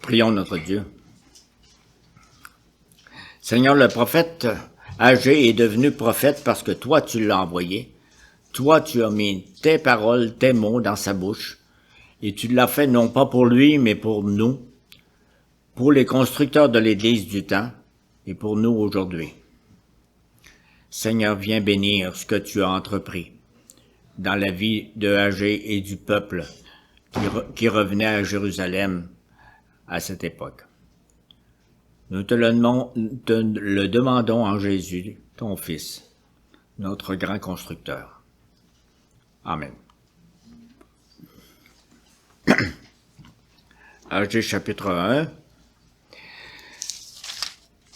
Prions notre Dieu. Seigneur, le prophète Agé est devenu prophète parce que toi, tu l'as envoyé. Toi, tu as mis tes paroles, tes mots dans sa bouche. Et tu l'as fait non pas pour lui, mais pour nous, pour les constructeurs de l'Église du temps et pour nous aujourd'hui. Seigneur, viens bénir ce que tu as entrepris dans la vie de Agé et du peuple qui revenait à Jérusalem à cette époque. Nous te le demandons en Jésus, ton Fils, notre grand constructeur. Amen. Agé chapitre 1.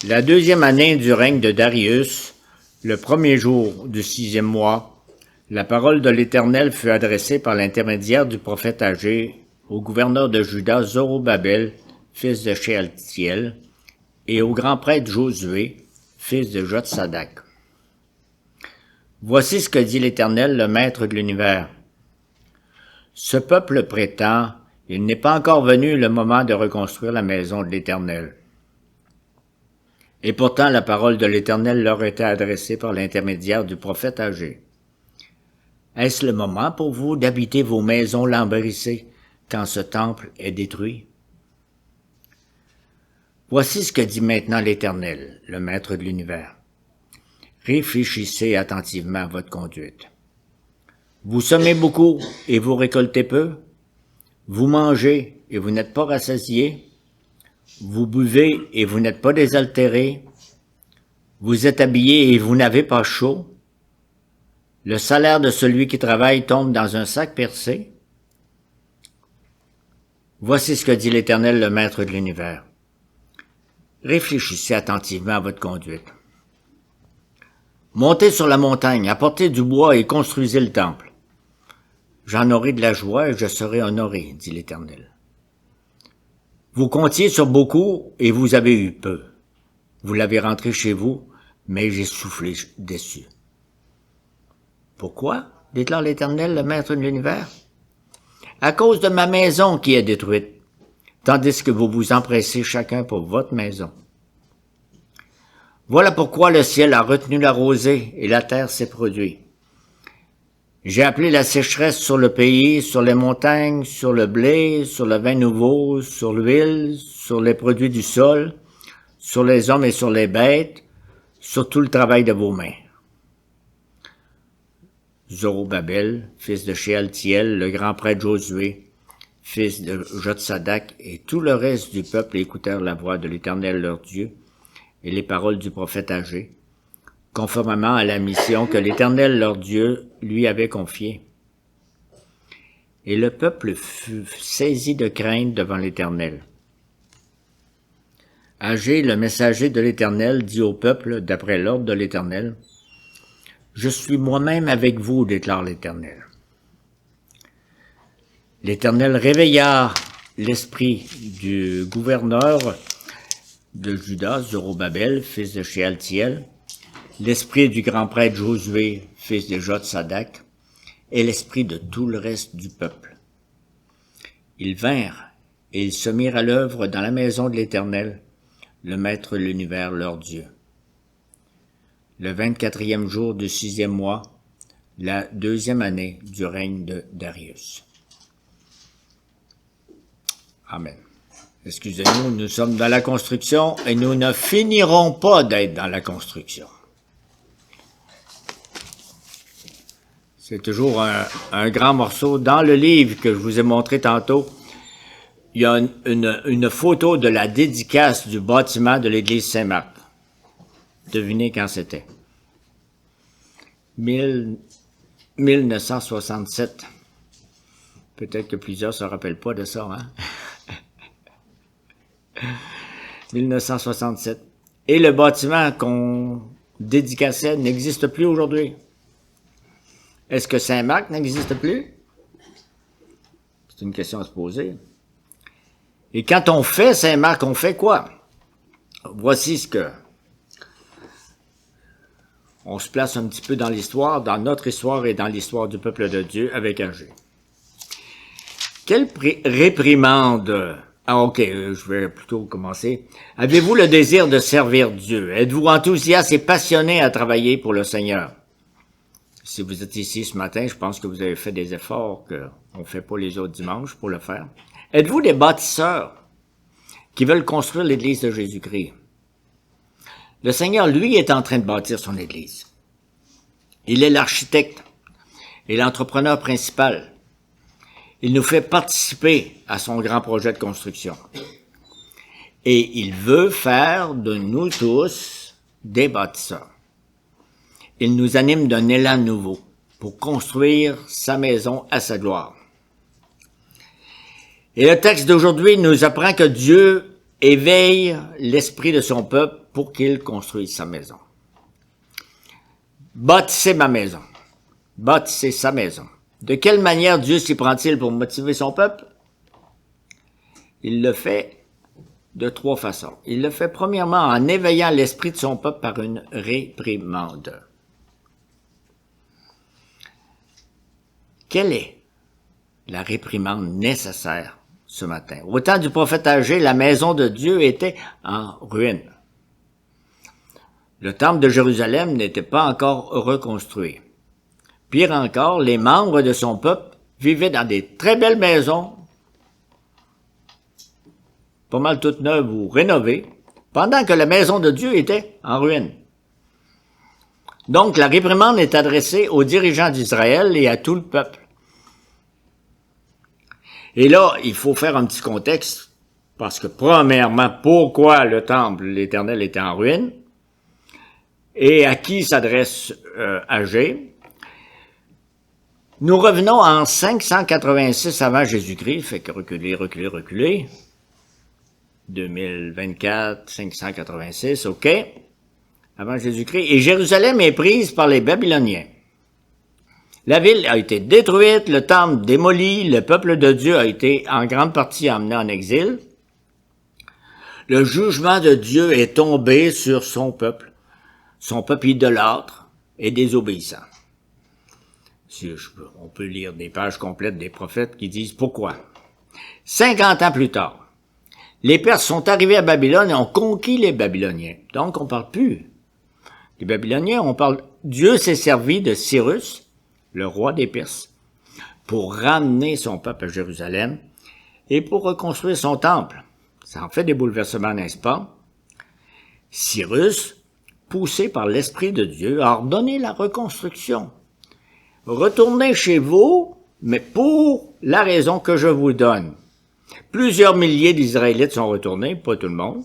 La deuxième année du règne de Darius, le premier jour du 6e mois, la parole de l'Éternel fut adressée par l'intermédiaire du prophète Agé au gouverneur de Juda, Zorobabel, fils de Shealtiel, et au grand prêtre Josué, fils de Jotsadak. Voici ce que dit l'Éternel, le Maître de l'univers. Ce peuple prétend, il n'est pas encore venu le moment de reconstruire la maison de l'Éternel. Et pourtant la parole de l'Éternel leur était adressée par l'intermédiaire du prophète Agé. Est-ce le moment pour vous d'habiter vos maisons lambrissées quand ce temple est détruit? Voici ce que dit maintenant l'Éternel, le Maître de l'univers. Réfléchissez attentivement à votre conduite. Vous semez beaucoup et vous récoltez peu. Vous mangez et vous n'êtes pas rassasiés. Vous buvez et vous n'êtes pas désaltérés. Vous êtes habillés et vous n'avez pas chaud. Le salaire de celui qui travaille tombe dans un sac percé. Voici ce que dit l'Éternel, le Maître de l'univers. Réfléchissez attentivement à votre conduite. Montez sur la montagne, apportez du bois et construisez le temple. J'en aurai de la joie et je serai honoré, dit l'Éternel. Vous comptiez sur beaucoup et vous avez eu peu. Vous l'avez rentré chez vous, mais j'ai soufflé dessus. Pourquoi? Déclare l'Éternel, le Maître de l'univers. À cause de ma maison qui est détruite, tandis que vous vous empressez chacun pour votre maison. Voilà pourquoi le ciel a retenu la rosée et la terre s'est produite. J'ai appelé la sécheresse sur le pays, sur les montagnes, sur le blé, sur le vin nouveau, sur l'huile, sur les produits du sol, sur les hommes et sur les bêtes, sur tout le travail de vos mains. Zorobabel, fils de Shealtiel, le grand prêtre Josué, fils de Jotsadak, et tout le reste du peuple écoutèrent la voix de l'Éternel leur Dieu et les paroles du prophète Agé, conformément à la mission que l'Éternel leur Dieu lui avait confiée. Et le peuple fut saisi de crainte devant l'Éternel. Agé, le messager de l'Éternel, dit au peuple, d'après l'ordre de l'Éternel, « Je suis moi-même avec vous, déclare l'Éternel. » L'Éternel réveilla l'esprit du gouverneur de Juda, Zorobabel, fils de Shealtiel, l'esprit du grand prêtre Josué, fils de Jotsadak, et l'esprit de tout le reste du peuple. Ils vinrent, et ils se mirent à l'œuvre dans la maison de l'Éternel, le Maître de l'univers, leur Dieu. Le 24e jour du 6e mois, la 2e année du règne de Darius. Amen. Excusez-nous, nous sommes dans la construction et nous ne finirons pas d'être dans la construction. C'est toujours un grand morceau. Dans le livre que je vous ai montré tantôt, il y a une photo de la dédicace du bâtiment de l'église Saint-Marc. Devinez quand c'était. 1967. Peut-être que plusieurs ne se rappellent pas de ça, hein? 1967. Et le bâtiment qu'on dédicaçait n'existe plus aujourd'hui. Est-ce que Saint-Marc n'existe plus? C'est une question à se poser. Et quand on fait Saint-Marc, on fait quoi? Voici ce que... On se place un petit peu dans l'histoire, dans notre histoire et dans l'histoire du peuple de Dieu avec Agé. Quelle réprimande Ah, ok, je vais plutôt commencer. Avez-vous le désir de servir Dieu? Êtes-vous enthousiaste et passionné à travailler pour le Seigneur? Si vous êtes ici ce matin, je pense que vous avez fait des efforts qu'on ne fait pas les autres dimanches pour le faire. Êtes-vous des bâtisseurs qui veulent construire l'Église de Jésus-Christ? Le Seigneur, lui, est en train de bâtir son Église. Il est l'architecte et l'entrepreneur principal. Il nous fait participer à son grand projet de construction. Et il veut faire de nous tous des bâtisseurs. Il nous anime d'un élan nouveau pour construire sa maison à sa gloire. Et le texte d'aujourd'hui nous apprend que Dieu éveille l'esprit de son peuple pour qu'il construise sa maison. Bâtissez ma maison. Bâtissez sa maison. De quelle manière Dieu s'y prend-il pour motiver son peuple? Il le fait de 3 façons. Il le fait premièrement en éveillant l'esprit de son peuple par une réprimande. Quelle est la réprimande nécessaire ce matin? Au temps du prophète Agé, la maison de Dieu était en ruine. Le temple de Jérusalem n'était pas encore reconstruit. Pire encore, les membres de son peuple vivaient dans des très belles maisons, pas mal toutes neuves ou rénovées, pendant que la maison de Dieu était en ruine. Donc, la réprimande est adressée aux dirigeants d'Israël et à tout le peuple. Et là, il faut faire un petit contexte, parce que premièrement, pourquoi le temple, l'Éternel, était en ruine, et à qui s'adresse Agé. Nous revenons en 586 avant Jésus-Christ, fait que reculer. 2024, 586, ok, avant Jésus-Christ. Et Jérusalem est prise par les Babyloniens. La ville a été détruite, le temple démoli, le peuple de Dieu a été en grande partie emmené en exil. Le jugement de Dieu est tombé sur son peuple idolâtre et désobéissant. On peut lire des pages complètes des prophètes qui disent pourquoi. 50 ans plus tard, les Perses sont arrivés à Babylone et ont conquis les Babyloniens. Donc on parle plus des Babyloniens, on parle. Dieu s'est servi de Cyrus, le roi des Perses, pour ramener son peuple à Jérusalem et pour reconstruire son temple. Ça en fait des bouleversements, n'est-ce pas? Cyrus, poussé par l'Esprit de Dieu, a ordonné la reconstruction. Retournez chez vous, mais pour la raison que je vous donne. Plusieurs milliers d'Israélites sont retournés, pas tout le monde.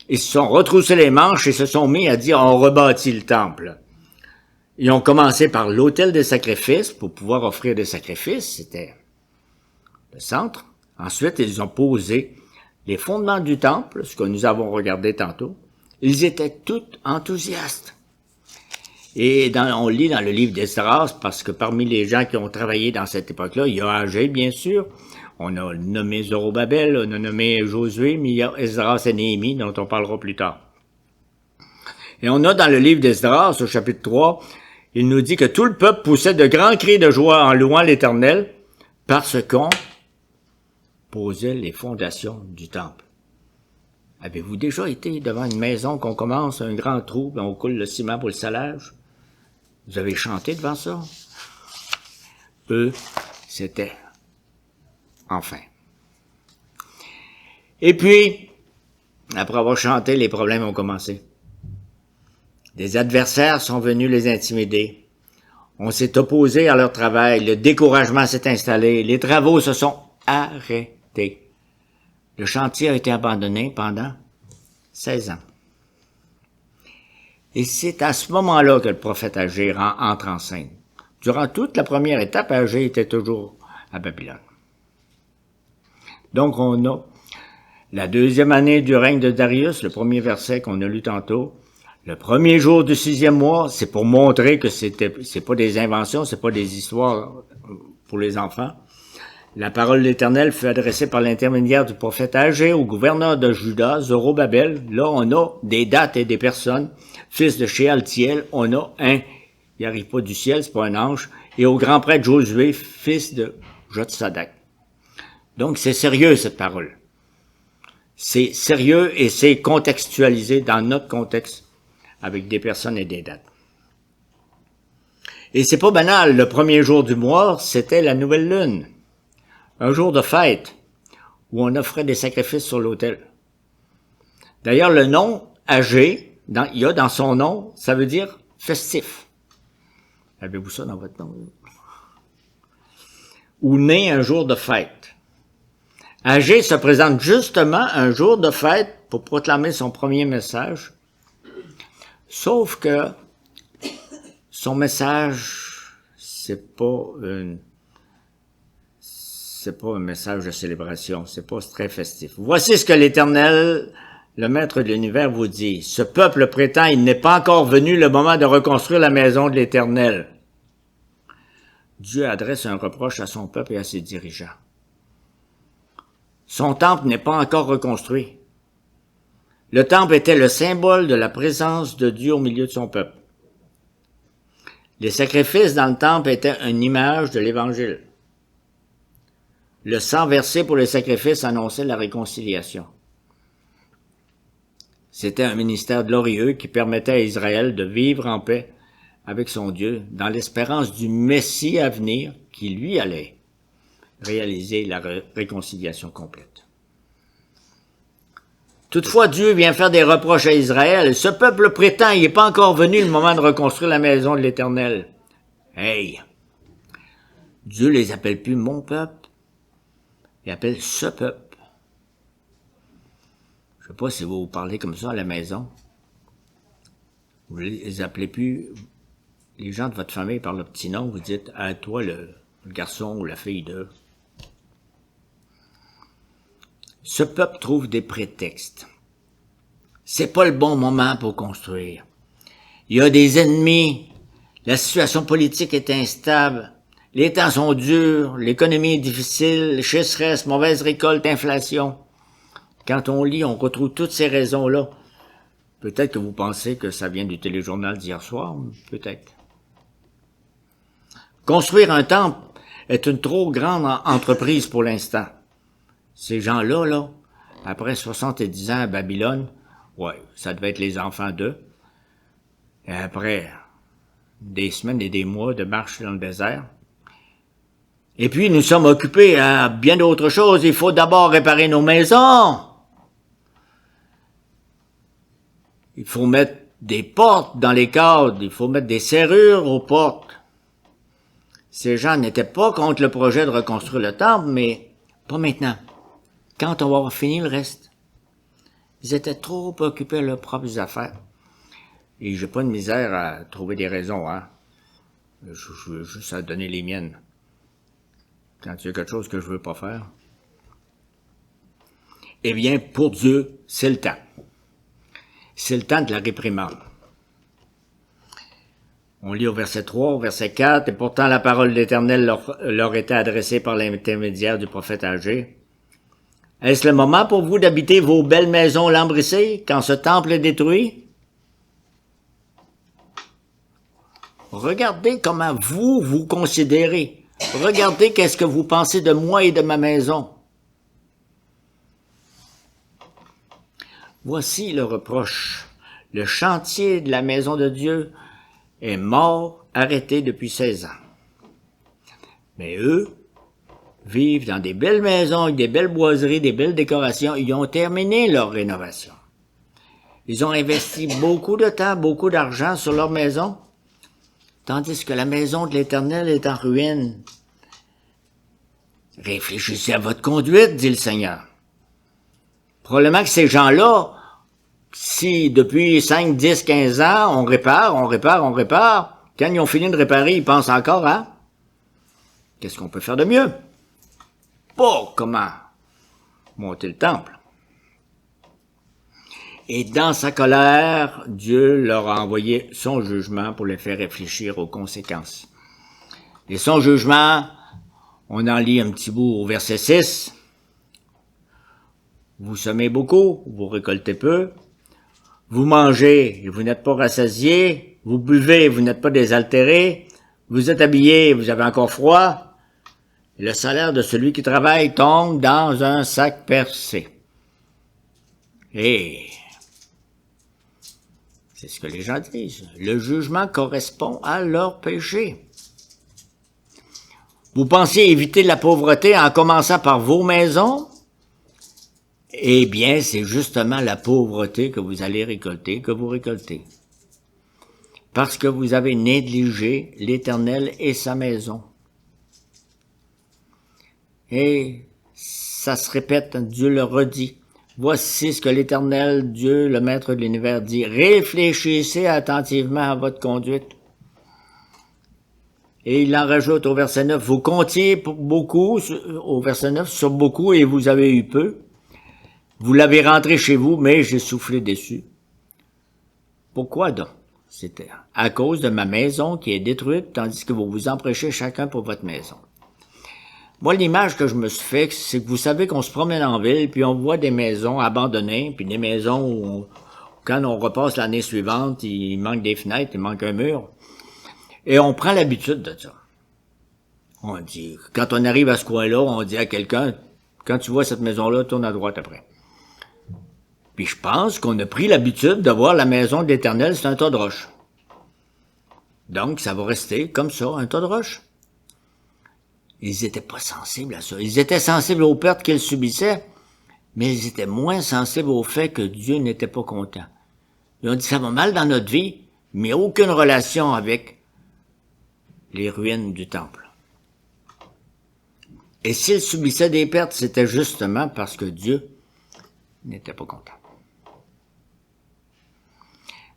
Ils se sont retroussés les manches et se sont mis à dire « on rebâtit le temple ». Ils ont commencé par l'autel des sacrifices pour pouvoir offrir des sacrifices, c'était le centre. Ensuite, ils ont posé les fondements du temple, ce que nous avons regardé tantôt. Ils étaient tous enthousiastes. Et on lit dans le livre d'Esdras, parce que parmi les gens qui ont travaillé dans cette époque-là, il y a Agé, bien sûr. On a nommé Zorobabel, on a nommé Josué, mais il y a Esdras et Néhémie, dont on parlera plus tard. Et on a dans le livre d'Esdras, au chapitre 3, il nous dit que tout le peuple poussait de grands cris de joie en louant l'Éternel, parce qu'on posait les fondations du temple. Avez-vous déjà été devant une maison qu'on commence un grand trou, ben on coule le ciment pour le salage? Vous avez chanté devant ça? Eux, c'était enfin. Et puis, après avoir chanté, les problèmes ont commencé. Des adversaires sont venus les intimider. On s'est opposé à leur travail, le découragement s'est installé, les travaux se sont arrêtés. Le chantier a été abandonné pendant 16 ans. Et c'est à ce moment-là que le prophète Agé entre en scène. Durant toute la première étape, Agé était toujours à Babylone. Donc on a la deuxième année du règne de Darius, le premier verset qu'on a lu tantôt. Le premier jour du 6e mois, c'est pour montrer que c'est pas des inventions, c'est pas des histoires pour les enfants. La parole de l'Éternel fut adressée par l'intermédiaire du prophète Agé au gouverneur de Juda, Zorobabel. Là, on a des dates et des personnes. Fils de Shealtiel, on a un, il arrive pas du ciel, c'est pas un ange, et au grand prêtre Josué, fils de Jotsadak. Donc, c'est sérieux, cette parole. C'est sérieux et c'est contextualisé dans notre contexte avec des personnes et des dates. Et c'est pas banal, le premier jour du mois, c'était la nouvelle lune. Un jour de fête où on offrait des sacrifices sur l'autel. D'ailleurs, le nom âgé, il y a dans son nom, ça veut dire festif. Avez-vous ça dans votre nom? Ou né un jour de fête. Agé se présente justement un jour de fête pour proclamer son premier message. Sauf que son message, c'est pas un message de célébration, c'est pas très festif. Voici ce que l'Éternel, le Maître de l'univers, vous dit. Ce peuple prétend, il n'est pas encore venu le moment de reconstruire la maison de l'Éternel. Dieu adresse un reproche à son peuple et à ses dirigeants. Son temple n'est pas encore reconstruit. Le temple était le symbole de la présence de Dieu au milieu de son peuple. Les sacrifices dans le temple étaient une image de l'Évangile. Le sang versé pour les sacrifices annonçait la réconciliation. C'était un ministère glorieux qui permettait à Israël de vivre en paix avec son Dieu dans l'espérance du Messie à venir qui, lui, allait réaliser la réconciliation complète. Toutefois, Dieu vient faire des reproches à Israël. Ce peuple prétend, il n'est pas encore venu le moment de reconstruire la maison de l'Éternel. Hey! Dieu les appelle plus mon peuple. Il appelle ce peuple. Je sais pas si vous parlez comme ça à la maison. Vous les appelez plus, les gens de votre famille par le petit nom, vous dites à toi le garçon ou la fille de. Ce peuple trouve des prétextes. C'est pas le bon moment pour construire. Il y a des ennemis. La situation politique est instable. Les temps sont durs. L'économie est difficile. Sécheresse, mauvaise récolte, inflation. Quand on lit, on retrouve toutes ces raisons-là. Peut-être que vous pensez que ça vient du téléjournal d'hier soir. Peut-être. Construire un temple est une trop grande entreprise pour l'instant. Ces gens-là, là, après 70 ans à Babylone, ouais, ça devait être les enfants d'eux. Et après des semaines et des mois de marche dans le désert. Et puis, nous sommes occupés à bien d'autres choses. Il faut d'abord réparer nos maisons. Il faut mettre des portes dans les cadres. Il faut mettre des serrures aux portes. Ces gens n'étaient pas contre le projet de reconstruire le temple, mais pas maintenant. Quand on va avoir fini le reste. Ils étaient trop occupés à leurs propres affaires. Et j'ai pas de misère à trouver des raisons, hein. Je veux juste à donner les miennes. Quand il y a quelque chose que je veux pas faire. Eh bien, pour Dieu, c'est le temps. C'est le temps de la réprimande. On lit au verset 3, au verset 4, « Et pourtant la parole de l'Éternel leur était adressée par l'intermédiaire du prophète Agé. Est-ce le moment pour vous d'habiter vos belles maisons lambrissées quand ce temple est détruit? » Regardez comment vous vous considérez. Regardez qu'est-ce que vous pensez de moi et de ma maison. Voici le reproche. Le chantier de la maison de Dieu est mort, arrêté depuis 16 ans. Mais eux vivent dans des belles maisons avec des belles boiseries, des belles décorations. Ils ont terminé leur rénovation. Ils ont investi beaucoup de temps, beaucoup d'argent sur leur maison, tandis que la maison de l'Éternel est en ruine. Réfléchissez à votre conduite, dit le Seigneur. Probablement que ces gens-là, si depuis 5, 10, 15 ans, on répare, quand ils ont fini de réparer, ils pensent encore à qu'est-ce qu'on peut faire de mieux? Pas comment monter le temple. Et dans sa colère, Dieu leur a envoyé son jugement pour les faire réfléchir aux conséquences. Et son jugement, on en lit un petit bout au verset 6. Vous semez beaucoup, vous récoltez peu. Vous mangez et vous n'êtes pas rassasiés. Vous buvez et vous n'êtes pas désaltérés. Vous êtes habillés et vous avez encore froid. Le salaire de celui qui travaille tombe dans un sac percé. Et c'est ce que les gens disent. Le jugement correspond à leur péché. Vous pensez éviter la pauvreté en commençant par vos maisons? Eh bien, c'est justement la pauvreté que vous allez récolter, que vous récoltez. Parce que vous avez négligé l'Éternel et sa maison. Et ça se répète, Dieu le redit. Voici ce que l'Éternel, Dieu, le Maître de l'univers, dit. Réfléchissez attentivement à votre conduite. Et il en rajoute au verset 9, vous comptiez pour beaucoup, au verset 9, sur beaucoup et vous avez eu peu. Vous l'avez rentré chez vous, mais j'ai soufflé dessus. Pourquoi donc? C'était à cause de ma maison qui est détruite, tandis que vous vous empêchez chacun pour votre maison. Moi, l'image que je me suis faite, c'est que vous savez qu'on se promène en ville, puis on voit des maisons abandonnées, puis des maisons où, quand on repasse l'année suivante, il manque des fenêtres, il manque un mur. Et on prend l'habitude de ça. On dit, quand on arrive à ce coin-là, on dit à quelqu'un, quand tu vois cette maison-là, tourne à droite après. Puis je pense qu'on a pris l'habitude de voir la maison de l'Éternel, c'est un tas de roches. Donc, ça va rester comme ça, un tas de roches. Ils n'étaient pas sensibles à ça. Ils étaient sensibles aux pertes qu'ils subissaient, mais ils étaient moins sensibles au fait que Dieu n'était pas content. Ils ont dit, ça va mal dans notre vie, mais aucune relation avec les ruines du temple. Et s'ils subissaient des pertes, c'était justement parce que Dieu n'était pas content.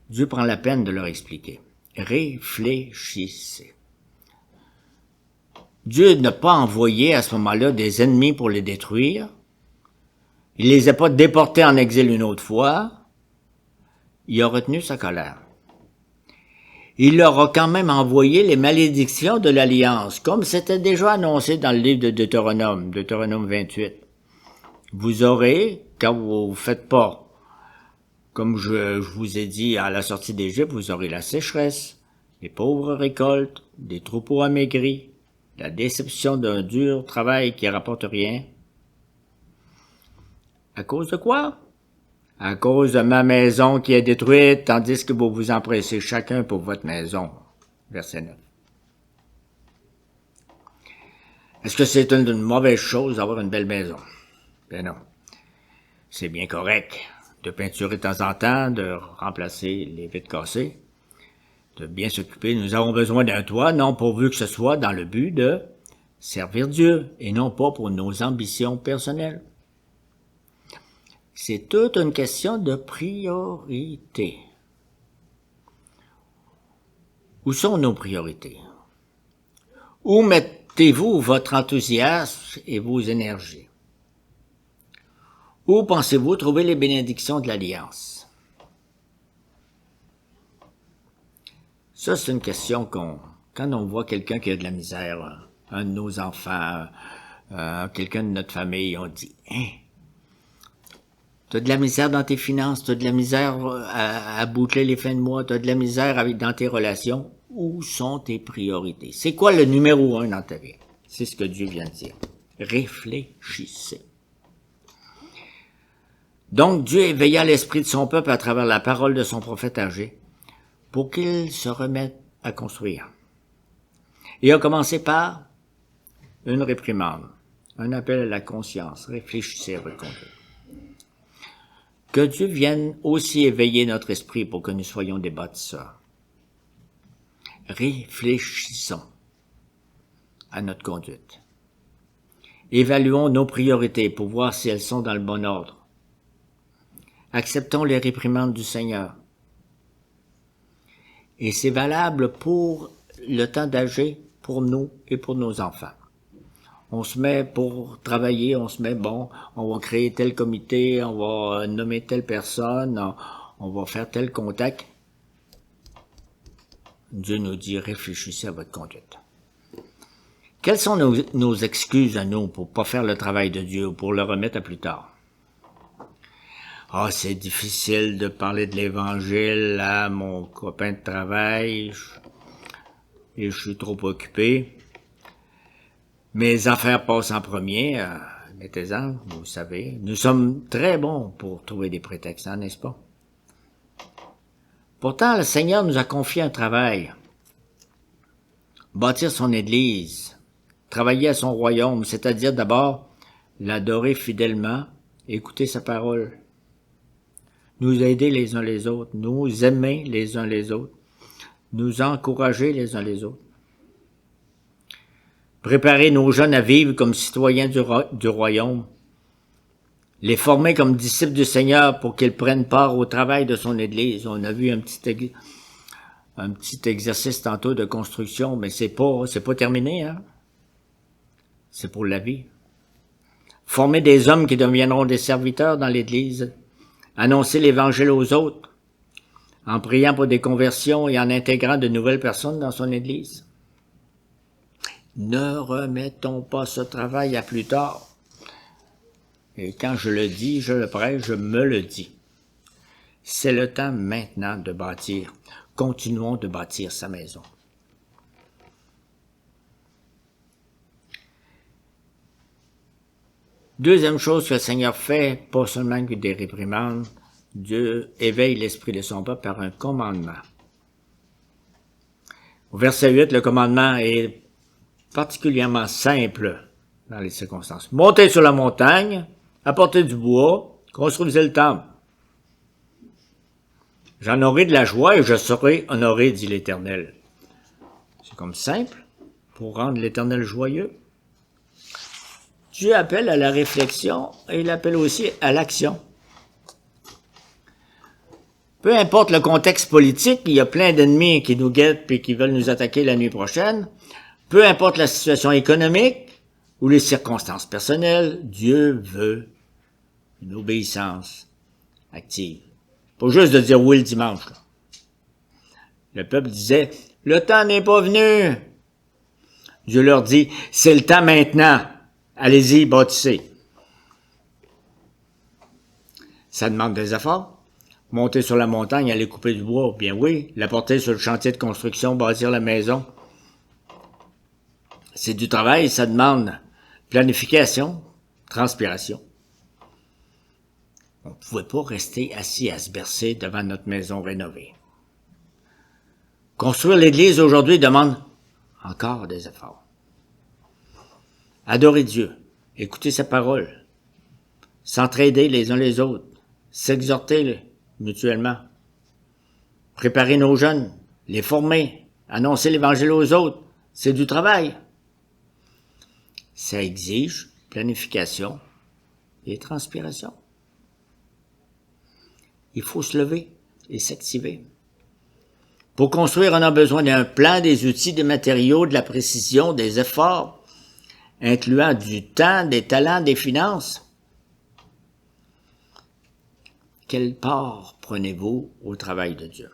Dieu prend la peine de leur expliquer. Réfléchissez. Dieu n'a pas envoyé à ce moment-là des ennemis pour les détruire. Il les a pas déportés en exil une autre fois. Il a retenu sa colère. Il leur a quand même envoyé les malédictions de l'Alliance, comme c'était déjà annoncé dans le livre de Deutéronome 28. Vous aurez, quand vous ne faites pas, comme je vous ai dit à la sortie d'Égypte, vous aurez la sécheresse, les pauvres récoltes, des troupeaux amaigris, la déception d'un dur travail qui rapporte rien. À cause de quoi? À cause de ma maison qui est détruite, tandis que vous vous empressez chacun pour votre maison. Verset 9. Est-ce que c'est une mauvaise chose d'avoir une belle maison? Ben non. C'est bien correct de peinturer de temps en temps, de remplacer les vitres cassées, de bien s'occuper. Nous avons besoin d'un toit, non pourvu que ce soit dans le but de servir Dieu et non pas pour nos ambitions personnelles. C'est toute une question de priorité. Où sont nos priorités? Où mettez-vous votre enthousiasme et vos énergies? Où pensez-vous trouver les bénédictions de l'Alliance? Ça, c'est une question quand on voit quelqu'un qui a de la misère, un de nos enfants, quelqu'un de notre famille, on dit, hein? T'as de la misère dans tes finances, t'as de la misère à boucler les fins de mois, t'as de la misère dans tes relations. Où sont tes priorités? C'est quoi le numéro 1 dans ta vie? C'est ce que Dieu vient de dire. Réfléchissez. Donc Dieu éveilla l'esprit de son peuple à travers la parole de son prophète âgé pour qu'il se remette à construire. Il a commencé par une réprimande, un appel à la conscience. Réfléchissez à votre conduite. Que Dieu vienne aussi éveiller notre esprit pour que nous soyons des bâtisseurs. Réfléchissons à notre conduite. Évaluons nos priorités pour voir si elles sont dans le bon ordre. Acceptons les réprimandes du Seigneur. Et c'est valable pour le temps d'âger, pour nous et pour nos enfants. On se met pour travailler, on va créer tel comité, on va nommer telle personne, on va faire tel contact. Dieu nous dit, réfléchissez à votre conduite. Quelles sont nos excuses à nous pour pas faire le travail de Dieu ou pour le remettre à plus tard? C'est difficile de parler de l'Évangile à mon copain de travail et je suis trop occupé. Mes affaires passent en premier. mettez-en, vous savez. Nous sommes très bons pour trouver des prétextes, hein, n'est-ce pas? Pourtant, le Seigneur nous a confié un travail. Bâtir son Église, travailler à son royaume, c'est-à-dire d'abord l'adorer fidèlement, écouter sa parole, nous aider les uns les autres, nous aimer les uns les autres, nous encourager les uns les autres, préparer nos jeunes à vivre comme citoyens du royaume, les former comme disciples du Seigneur pour qu'ils prennent part au travail de son Église. On a vu un petit exercice tantôt de construction, mais c'est pas terminé, hein. C'est pour la vie. Former des hommes qui deviendront des serviteurs dans l'Église, annoncer l'Évangile aux autres, en priant pour des conversions et en intégrant de nouvelles personnes dans son Église. Ne remettons pas ce travail à plus tard. Et quand je le dis, je le prêche, je me le dis. C'est le temps maintenant de bâtir. Continuons de bâtir sa maison. Deuxième chose que le Seigneur fait, pas seulement que des réprimandes, Dieu éveille l'esprit de son peuple par un commandement. Au verset 8, le commandement est particulièrement simple dans les circonstances. Montez sur la montagne, apportez du bois, construisez le temple. J'en aurai de la joie et je serai honoré, dit l'Éternel. C'est comme simple pour rendre l'Éternel joyeux. Dieu appelle à la réflexion et il appelle aussi à l'action. Peu importe le contexte politique, il y a plein d'ennemis qui nous guettent et qui veulent nous attaquer la nuit prochaine. Peu importe la situation économique ou les circonstances personnelles, Dieu veut une obéissance active. Pas juste de dire oui le dimanche, là. Le peuple disait, le temps n'est pas venu. Dieu leur dit, c'est le temps maintenant. Allez-y, bâtissez. Ça demande des efforts. Monter sur la montagne, aller couper du bois, bien oui. L'apporter sur le chantier de construction, bâtir la maison. C'est du travail, ça demande planification, transpiration. On ne pouvait pas rester assis à se bercer devant notre maison rénovée. Construire l'Église aujourd'hui demande encore des efforts. Adorer Dieu, écouter sa parole, s'entraider les uns les autres, s'exhorter mutuellement, préparer nos jeunes, les former, annoncer l'Évangile aux autres, c'est du travail. Ça exige planification et transpiration. Il faut se lever et s'activer. Pour construire, on a besoin d'un plan, des outils, des matériaux, de la précision, des efforts, incluant du temps, des talents, des finances. Quelle part prenez-vous au travail de Dieu?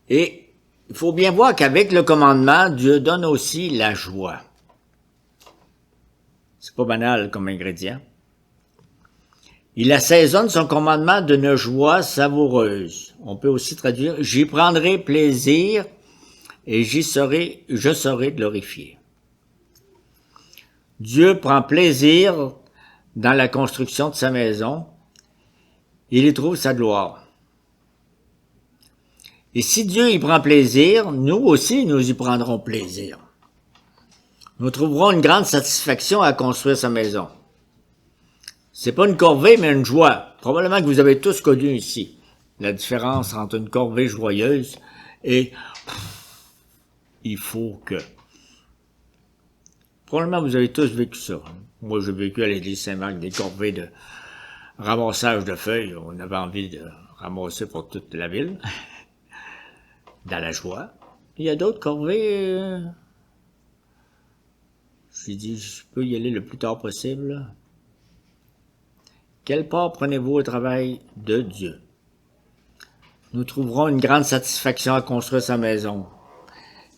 Et il faut bien voir qu'avec le commandement, Dieu donne aussi la joie. C'est pas banal comme ingrédient. Il assaisonne son commandement d'une joie savoureuse. On peut aussi traduire « J'y prendrai plaisir et je serai glorifié ». Dieu prend plaisir dans la construction de sa maison. Il y trouve sa gloire. Et si Dieu y prend plaisir, nous aussi, nous y prendrons plaisir. Nous trouverons une grande satisfaction à construire sa maison. C'est pas une corvée, mais une joie. Probablement que vous avez tous connu ici la différence entre une corvée joyeuse et il faut que. Probablement vous avez tous vécu ça. Moi, j'ai vécu à l'église Saint-Marc des corvées de ramassage de feuilles. On avait envie de ramasser pour toute la ville. Dans la joie. Il y a d'autres corvées. J'ai dit, je peux y aller le plus tard possible. Quelle part prenez-vous au travail de Dieu? Nous trouverons une grande satisfaction à construire sa maison.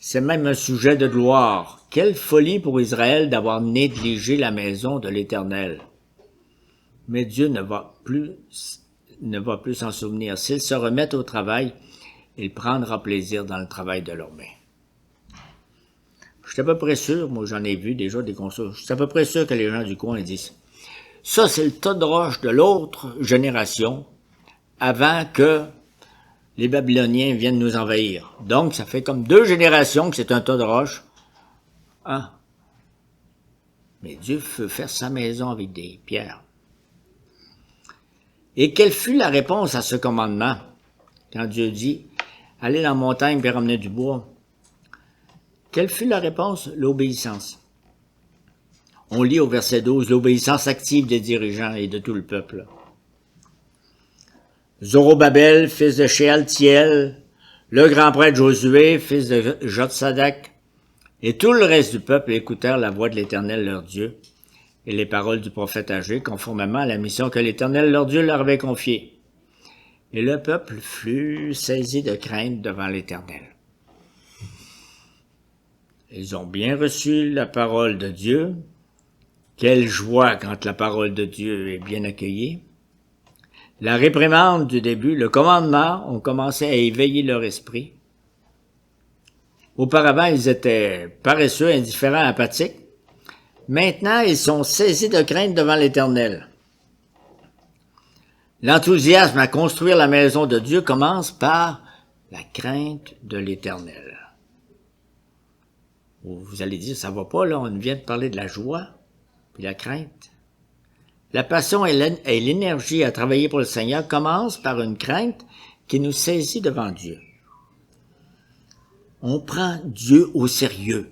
C'est même un sujet de gloire. Quelle folie pour Israël d'avoir négligé la maison de l'Éternel. Mais Dieu ne va plus s'en souvenir. S'ils se remettent au travail, il prendra plaisir dans le travail de leurs mains. Je suis à peu près sûr, moi j'en ai vu déjà des consoles, je suis à peu près sûr que les gens du coin disent ça c'est le tas de roches de l'autre génération avant que les Babyloniens viennent nous envahir. Donc ça fait comme 2 générations que c'est un tas de roches. Ah. Mais Dieu veut faire sa maison avec des pierres. Et quelle fut la réponse à ce commandement quand Dieu dit allez dans la montagne et ramener du bois? Quelle fut la réponse? L'obéissance. On lit au verset 12, l'obéissance active des dirigeants et de tout le peuple. Zorobabel, fils de Shealtiel, le grand prêtre Josué, fils de Jotsadak, et tout le reste du peuple écoutèrent la voix de l'Éternel leur Dieu et les paroles du prophète Agé, conformément à la mission que l'Éternel leur Dieu leur avait confiée. Et le peuple fut saisi de crainte devant l'Éternel. Ils ont bien reçu la parole de Dieu. Quelle joie quand la parole de Dieu est bien accueillie. La réprimande du début, le commandement, ont commencé à éveiller leur esprit. Auparavant, ils étaient paresseux, indifférents, apathiques. Maintenant, ils sont saisis de crainte devant l'Éternel. L'enthousiasme à construire la maison de Dieu commence par la crainte de l'Éternel. Vous allez dire, ça va pas, là, on vient de parler de la joie, puis la crainte. La passion et l'énergie à travailler pour le Seigneur commencent par une crainte qui nous saisit devant Dieu. On prend Dieu au sérieux.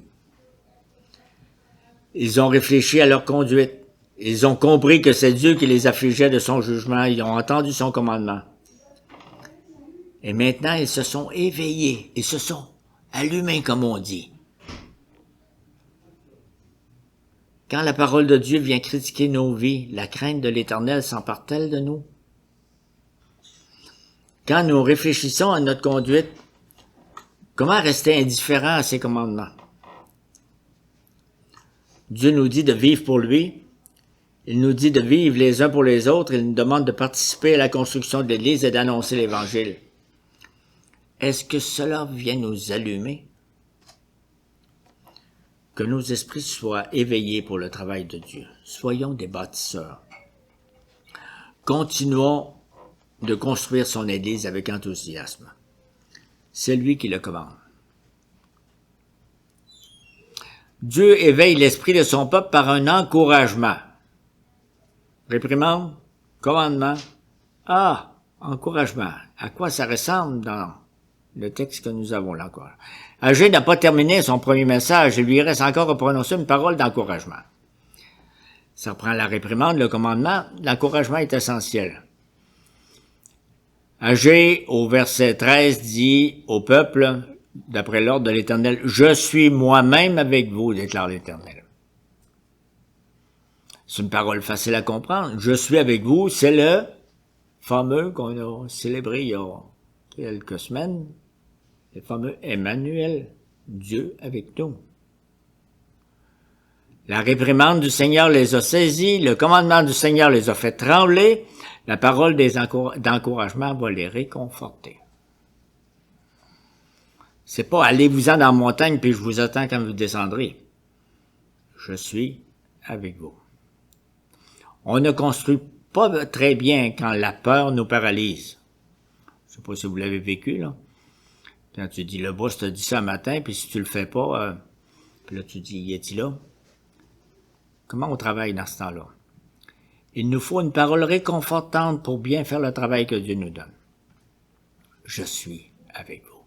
Ils ont réfléchi à leur conduite. Ils ont compris que c'est Dieu qui les affligeait de son jugement. Ils ont entendu son commandement. Et maintenant, ils se sont éveillés. Ils se sont allumés, comme on dit. Quand la parole de Dieu vient critiquer nos vies, la crainte de l'Éternel s'empare-t-elle de nous? Quand nous réfléchissons à notre conduite, comment rester indifférent à ses commandements? Dieu nous dit de vivre pour lui. Il nous dit de vivre les uns pour les autres. Il nous demande de participer à la construction de l'Église et d'annoncer l'Évangile. Est-ce que cela vient nous allumer? Que nos esprits soient éveillés pour le travail de Dieu. Soyons des bâtisseurs. Continuons de construire son Église avec enthousiasme. C'est lui qui le commande. Dieu éveille l'esprit de son peuple par un encouragement. Réprimande, commandement. Ah, encouragement. À quoi ça ressemble dans le texte que nous avons là encore? Agé n'a pas terminé son premier message. Il lui reste encore à prononcer une parole d'encouragement. Ça reprend la réprimande, le commandement. L'encouragement est essentiel. Agé, au verset 13, dit au peuple, d'après l'ordre de l'Éternel, « Je suis moi-même avec vous, déclare l'Éternel. » C'est une parole facile à comprendre. « Je suis avec vous », c'est le fameux qu'on a célébré il y a quelques semaines, le fameux Emmanuel, Dieu avec nous. La réprimande du Seigneur les a saisis, le commandement du Seigneur les a fait trembler, la parole d'encouragement va les réconforter. C'est pas allez-vous-en dans la montagne puis je vous attends quand vous descendrez. Je suis avec vous. On ne construit pas très bien quand la peur nous paralyse. Je sais pas si vous l'avez vécu, là. Quand tu dis, le boss te dit ça un matin, puis si tu le fais pas, puis là tu dis, y est-il là? Comment on travaille dans ce temps-là? Il nous faut une parole réconfortante pour bien faire le travail que Dieu nous donne. Je suis avec vous.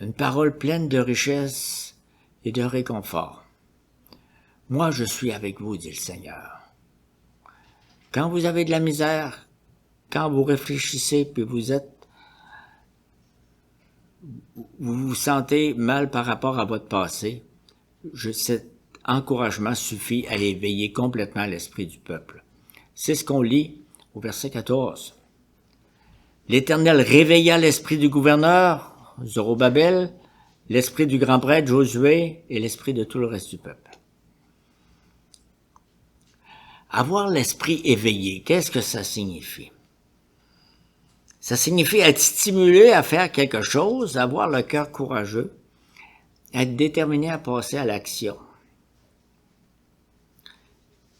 Une parole pleine de richesse et de réconfort. Moi, je suis avec vous, dit le Seigneur. Quand vous avez de la misère, quand vous réfléchissez, puis vous vous sentez mal par rapport à votre passé, cet encouragement suffit à éveiller complètement l'esprit du peuple. C'est ce qu'on lit au verset 14. L'Éternel réveilla l'esprit du gouverneur, Zorobabel, l'esprit du grand prêtre Josué et l'esprit de tout le reste du peuple. Avoir l'esprit éveillé, qu'est-ce que ça signifie? Ça signifie être stimulé à faire quelque chose, avoir le cœur courageux être déterminé à passer à l'action.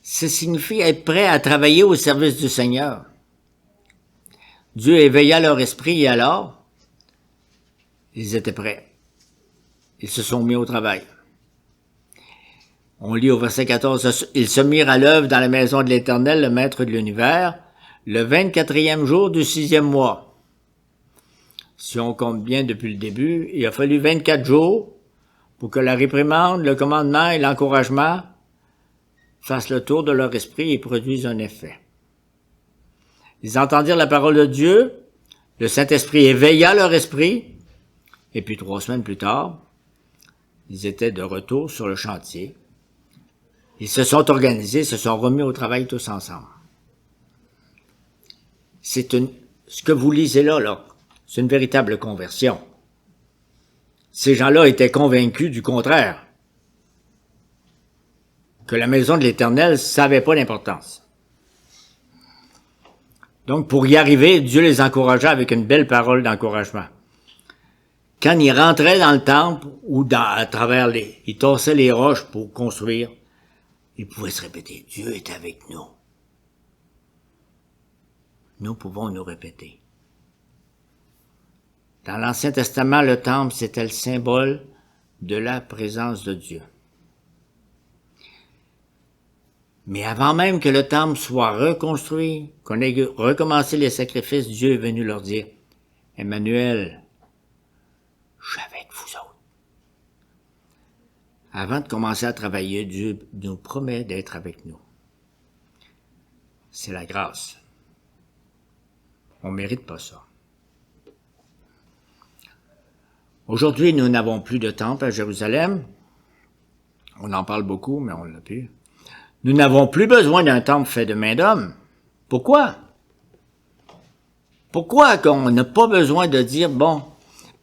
Ça signifie être prêt à travailler au service du Seigneur. Dieu éveilla leur esprit et alors, ils étaient prêts. Ils se sont mis au travail. On lit au verset 14, « Ils se mirent à l'œuvre dans la maison de l'Éternel, le Maître de l'univers, le 24e jour du 6e mois. » Si on compte bien depuis le début, il a fallu 24 jours pour que la réprimande, le commandement et l'encouragement fassent le tour de leur esprit et produisent un effet. Ils entendirent la parole de Dieu, le Saint-Esprit éveilla leur esprit, et puis 3 semaines plus tard, ils étaient de retour sur le chantier. Ils se sont organisés, se sont remis au travail tous ensemble. Ce que vous lisez là, c'est une véritable conversion. Ces gens-là étaient convaincus du contraire, que la maison de l'Éternel savait pas l'importance. Donc, pour y arriver, Dieu les encouragea avec une belle parole d'encouragement. Quand ils rentraient dans le temple ou à travers ils tassaient les roches pour construire, ils pouvaient se répéter, Dieu est avec nous. Nous pouvons nous répéter. Dans l'Ancien Testament, le temple, c'était le symbole de la présence de Dieu. Mais avant même que le temple soit reconstruit, qu'on ait recommencé les sacrifices, Dieu est venu leur dire, « Emmanuel, je suis avec vous autres. » Avant de commencer à travailler, Dieu nous promet d'être avec nous. C'est la grâce. On ne mérite pas ça. Aujourd'hui, nous n'avons plus de temple à Jérusalem. On en parle beaucoup, mais on ne l'a plus. Nous n'avons plus besoin d'un temple fait de main d'homme. Pourquoi? Pourquoi qu'on n'a pas besoin de dire, bon,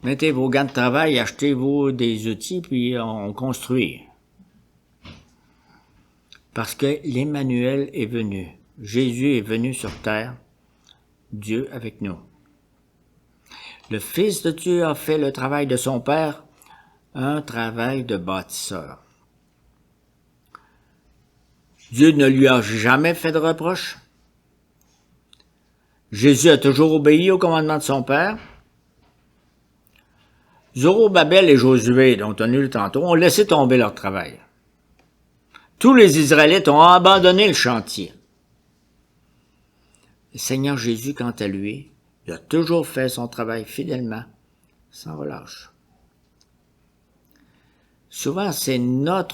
mettez vos gants de travail, achetez-vous des outils, puis on construit? Parce que l'Emmanuel est venu. Jésus est venu sur terre, Dieu avec nous. Le Fils de Dieu a fait le travail de son Père, un travail de bâtisseur. Dieu ne lui a jamais fait de reproche. Jésus a toujours obéi au commandement de son Père. Zorobabel et Josué, dont on a eu tantôt, ont laissé tomber leur travail. Tous les Israélites ont abandonné le chantier. Le Seigneur Jésus, quant à lui, il a toujours fait son travail fidèlement, sans relâche. Souvent,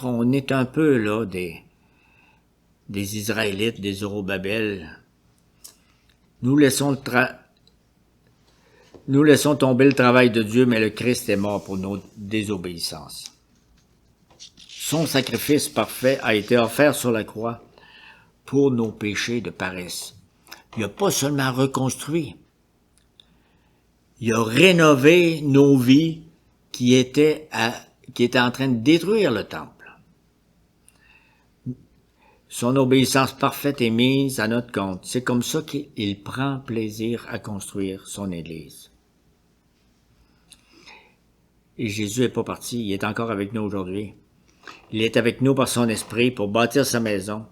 on est un peu là des Israélites, des Zorobabel. Nous laissons tomber le travail de Dieu, mais le Christ est mort pour nos désobéissances. Son sacrifice parfait a été offert sur la croix pour nos péchés de paresse. Il n'a pas seulement reconstruit, il a rénové nos vies qui étaient en train de détruire le temple. Son obéissance parfaite est mise à notre compte. C'est comme ça qu'il prend plaisir à construire son Église. Et Jésus n'est pas parti, il est encore avec nous aujourd'hui. Il est avec nous par son esprit pour bâtir sa maison.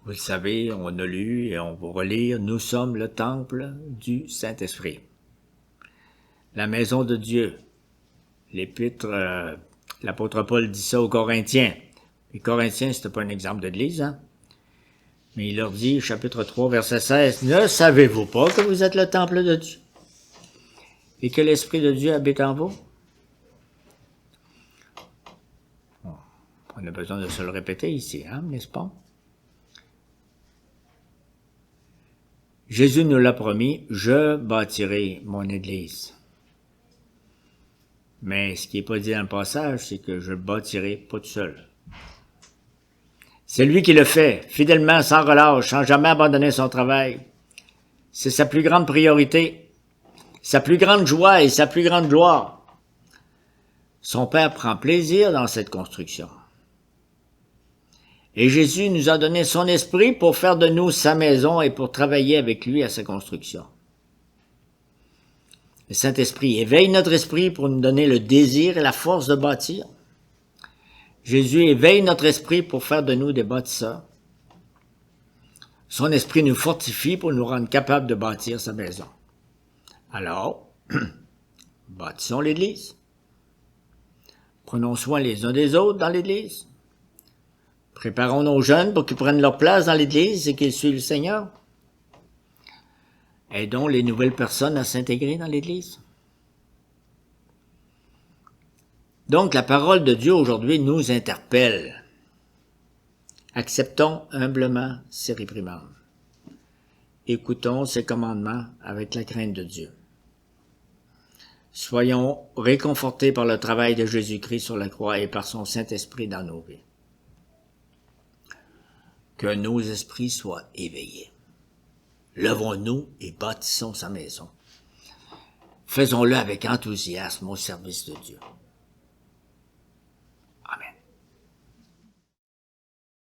Vous le savez, on a lu et on va relire, nous sommes le temple du Saint-Esprit. La maison de Dieu. L'apôtre Paul dit ça aux Corinthiens. Les Corinthiens, c'était pas un exemple d'église, hein? Mais il leur dit, chapitre 3, verset 16, « Ne savez-vous pas que vous êtes le temple de Dieu et que l'Esprit de Dieu habite en vous? » Bon, on a besoin de se le répéter ici, hein, n'est-ce pas? Jésus nous l'a promis, « Je bâtirai mon Église. » Mais ce qui n'est pas dit dans le passage, c'est que je le bâtirai pas tout seul. C'est lui qui le fait, fidèlement, sans relâche, sans jamais abandonner son travail. C'est sa plus grande priorité, sa plus grande joie et sa plus grande gloire. Son Père prend plaisir dans cette construction. Et Jésus nous a donné son esprit pour faire de nous sa maison et pour travailler avec lui à sa construction. Le Saint-Esprit éveille notre esprit pour nous donner le désir et la force de bâtir. Jésus éveille notre esprit pour faire de nous des bâtisseurs. Son esprit nous fortifie pour nous rendre capables de bâtir sa maison. Alors, bâtissons l'Église. Prenons soin les uns des autres dans l'Église. Préparons nos jeunes pour qu'ils prennent leur place dans l'Église et qu'ils suivent le Seigneur. Aidons les nouvelles personnes à s'intégrer dans l'Église. Donc, la parole de Dieu aujourd'hui nous interpelle. Acceptons humblement ses réprimandes. Écoutons ses commandements avec la crainte de Dieu. Soyons réconfortés par le travail de Jésus-Christ sur la croix et par son Saint-Esprit dans nos vies. Que nos esprits soient éveillés. Levons-nous et bâtissons sa maison. Faisons-le avec enthousiasme au service de Dieu.